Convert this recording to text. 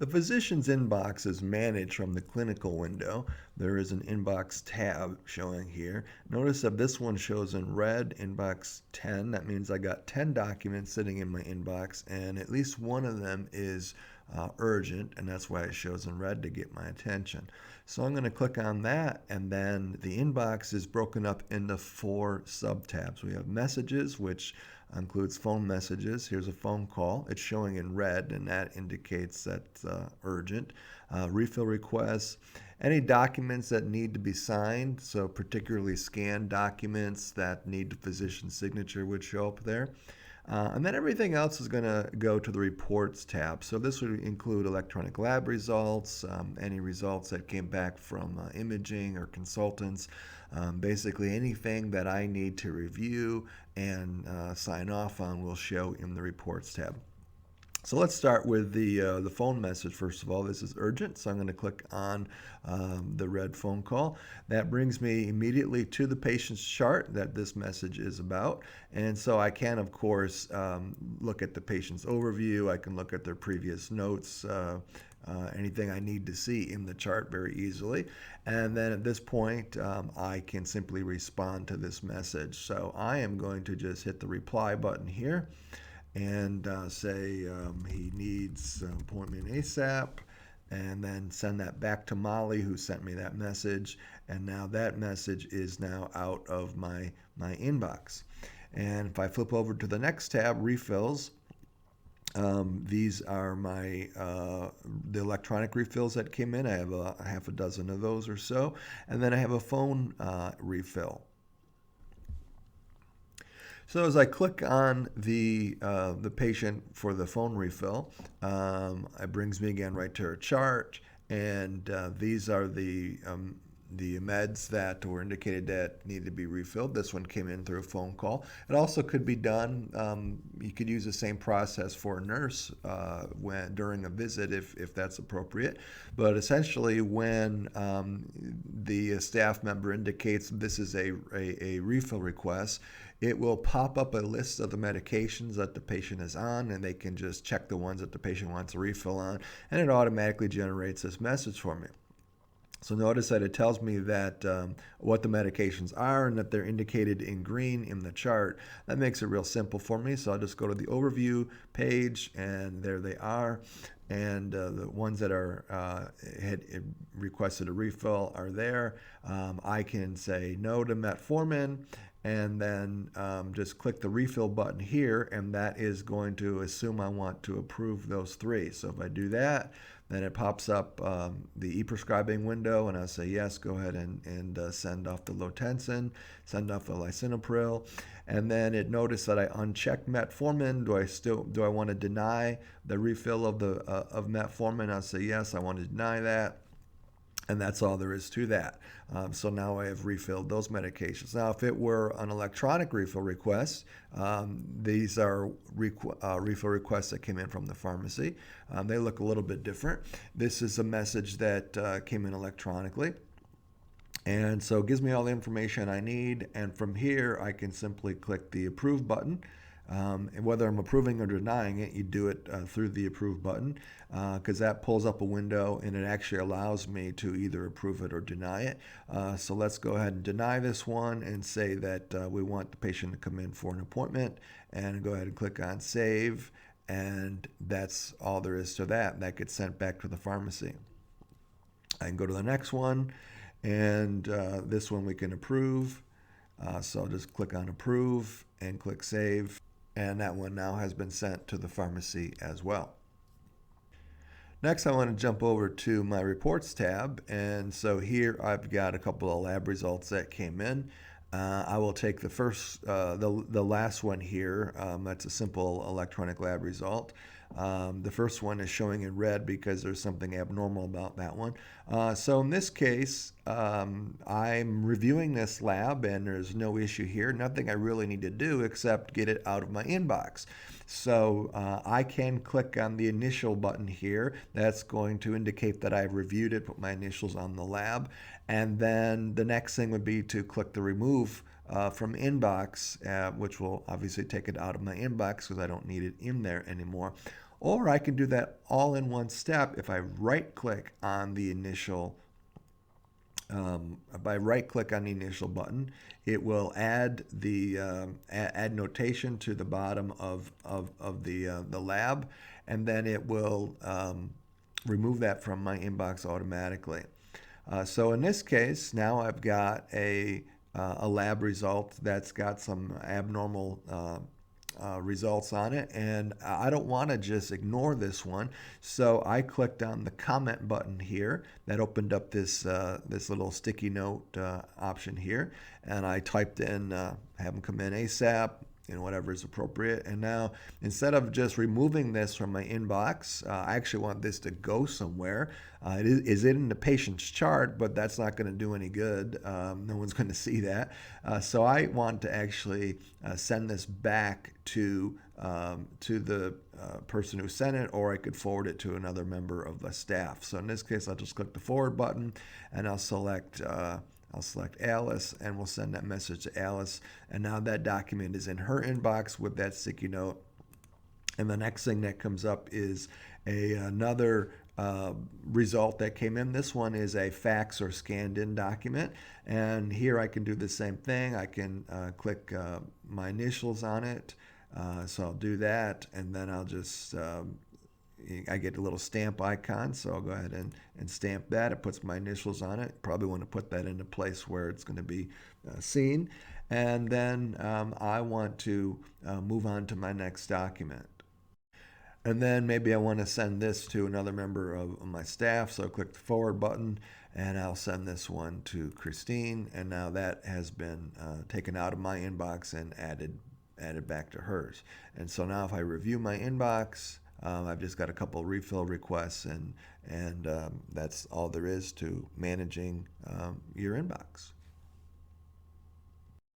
The physician's inbox is managed from the clinical window. There is an inbox tab showing here. Notice that this one shows in red, inbox 10. That means I got 10 documents sitting in my inbox, and at least one of them is urgent, and that's why it shows in red to get my attention. So I'm going to click on that, and then the inbox is broken up into 4 sub-tabs. We have messages, which includes phone messages. Here's a phone call. It's showing in red, and that indicates that's urgent. Refill requests, any documents that need to be signed, so particularly scanned documents that need the physician's signature would show up there. And then everything else is going to go to the reports tab. So this would include electronic lab results, any results that came back from imaging or consultants, basically anything that I need to review and sign off on will show in the reports tab. So let's start with the phone message first of all. This is urgent, so I'm going to click on the red phone call. That brings me immediately to the patient's chart that this message is about. And so I can, of course, look at the patient's overview. I can look at their previous notes, anything I need to see in the chart very easily. And then at this point, I can simply respond to this message. So I am going to just hit the reply button here and say he needs an appointment ASAP, and then send that back to Molly, who sent me that message. And now that message is now out of my inbox. And if I flip over to the next tab, refills, these are my the electronic refills that came in. I have a half a dozen of those or so, and then I have a phone refill. So as I click on the patient for the phone refill, it brings me again right to her chart, and these are the meds that were indicated that needed to be refilled. This one came in through a phone call. It also could be done. You could use the same process for a nurse during a visit if that's appropriate. But essentially, when the staff member indicates this is a refill request, it will pop up a list of the medications that the patient is on, and they can just check the ones that the patient wants a refill on, and it automatically generates this message for me. So notice that it tells me that what the medications are and that they're indicated in green in the chart. That makes it real simple for me. So I'll just go to the overview page, and there they are. And the ones that are had requested a refill are there. I can say no to metformin, and then just click the refill button here, and that is going to assume I want to approve those 3. So if I do that, then it pops up the e-prescribing window, and I'll say yes, go ahead and send off the Lotensin, send off the lisinopril, and then it noticed that I unchecked metformin. Do I want to deny the refill of metformin? I'll say yes, I want to deny that. And that's all there is to that. So now I have refilled those medications. Now, if it were an electronic refill request, these are refill requests that came in from the pharmacy. They look a little bit different. This is a message that came in electronically. And so it gives me all the information I need. And from here, I can simply click the approve button. And whether I'm approving or denying it, you do it through the approve button, because that pulls up a window and it actually allows me to either approve it or deny it. So let's go ahead and deny this one and say that we want the patient to come in for an appointment, and go ahead and click on save. And that's all there is to that. That gets sent back to the pharmacy. I can go to the next one, and this one we can approve. So I'll just click on approve and click save. And that one now has been sent to the pharmacy as well. Next, I want to jump over to my reports tab. And so here I've got a couple of lab results that came in. I will take the first, the last one here. That's a simple electronic lab result. The first one is showing in red because there's something abnormal about that one. So in this case, I'm reviewing this lab and there's no issue here. Nothing I really need to do except get it out of my inbox. So I can click on the initial button here. That's going to indicate that I've reviewed it, put my initials on the lab. And then the next thing would be to click the remove from inbox, which will obviously take it out of my inbox because I don't need it in there anymore. Or I can do that all in one step if I right click on the initial by right click on the initial button, it will add the add notation to the bottom of the lab, and then it will remove that from my inbox automatically. So in this case, now I've got a lab result that's got some abnormal results on it, and I don't want to just ignore this one, so I clicked on the comment button here. That opened up this this little sticky note option here, and I typed in have them come in ASAP, whatever is appropriate. And now, instead of just removing this from my inbox, I actually want this to go somewhere. It is in the patient's chart, but that's not going to do any good. No one's going to see that. So I want to actually send this back to the person who sent it, or I could forward it to another member of the staff. So in this case, I'll just click the forward button, and I'll select Alice, and we'll send that message to Alice. And now that document is in her inbox with that sticky note. And the next thing that comes up is another result that came in. This one is a fax or scanned in document. And here I can do the same thing. I can click my initials on it. So I'll do that, and then I'll just I get a little stamp icon, so I'll go ahead and stamp that. It puts my initials on it. Probably want to put that in a place where it's going to be seen. And then I want to move on to my next document. And then maybe I want to send this to another member of my staff, so I'll click the forward button, and I'll send this one to Christine. And now that has been taken out of my inbox and added back to hers. And so now if I review my inbox, I've just got a couple of refill requests, and that's all there is to managing your inbox.